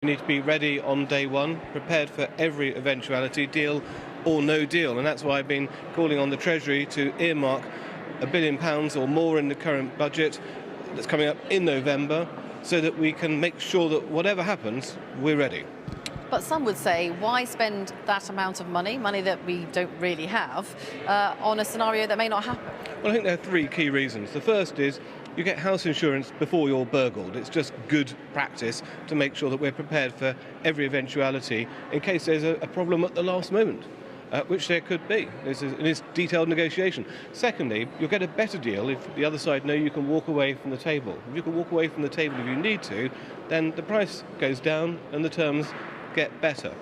We need to be ready on day one, prepared for every eventuality, deal or no deal. And that's why I've been calling on the Treasury to earmark £1 billion or more in the current budget that's coming up in November, so that we can make sure that whatever happens, we're ready. But some would say, why spend that amount of money that we don't really have, on a scenario that may not happen? Well, I think there are three key reasons. The first is you get house insurance before you're burgled. It's just good practice to make sure that we're prepared for every eventuality in case there's a problem at the last moment, which there could be. It's detailed negotiation. Secondly, you'll get a better deal if the other side know you can walk away from the table. If you can walk away from the table if you need to, then the price goes down and the terms get better.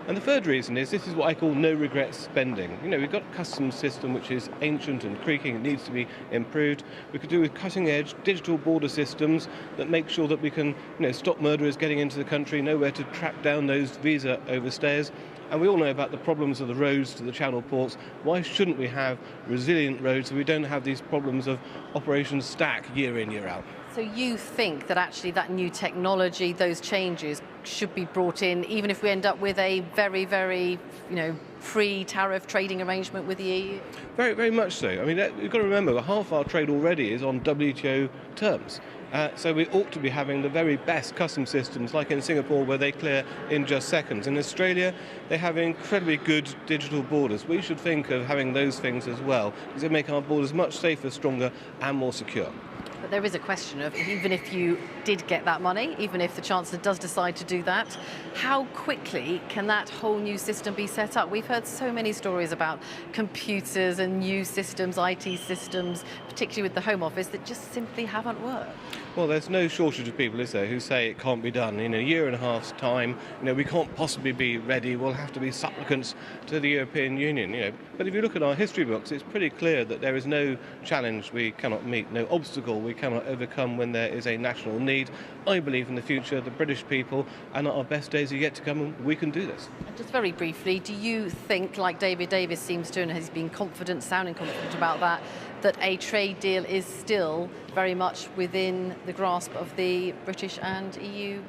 And the third reason is this is what I call no regrets spending. You know, we've got a customs system which is ancient and creaking, it needs to be improved. We could do with cutting edge digital border systems that make sure that we can, stop murderers getting into the country, know where to track down those visa overstayers. And we all know about the problems of the roads to the channel ports. Why shouldn't we have resilient roads so we don't have these problems of Operation Stack year in, year out? So you think that actually that new technology, those changes should be brought in, even if we end up with a very, very, free tariff trading arrangement with the EU? Very, very much so. I mean, you've got to remember, half our trade already is on WTO terms. So we ought to be having the very best customs systems, like in Singapore, where they clear in just seconds. In Australia, they have incredibly good digital borders. We should think of having those things as well, because they make our borders much safer, stronger, and more secure. But there is a question of, even if you did get that money, even if the Chancellor does decide to do that, how quickly can that whole new system be set up? We've heard so many stories about computers and new systems, IT systems, particularly with the Home Office, that just simply haven't worked. Well, there's no shortage of people, is there, who say it can't be done. In a year and a half's time, we can't possibly be ready. We'll have to be supplicants to the European Union, But if you look at our history books, it's pretty clear that there is no challenge we cannot meet, no obstacle we cannot overcome when there is a national need. I believe in the future, the British people, and our best days are yet to come, and we can do this. And just very briefly, do you think, like David Davis seems to, and has been confident, sounding confident about that a trade deal is still very much within the grasp of the British and EU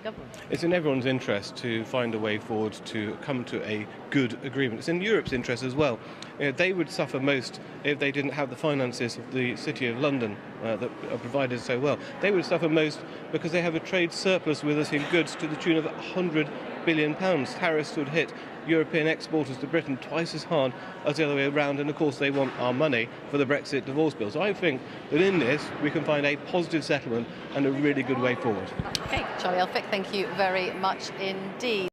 government? It's in everyone's interest to find a way forward to come to a good agreement. It's in Europe's interest as well. They would suffer most if they didn't have the finances of the City of London that are provided so well. They would suffer most because they have a trade surplus with us in goods to the tune of £100 billion. Tariffs would hit European exporters to Britain twice as hard as the other way around, and of course they want our money for the Brexit divorce bill. So I think that in this we can find a positive settlement and a really good way forward. Okay, Charlie Elphicke, thank you very much indeed.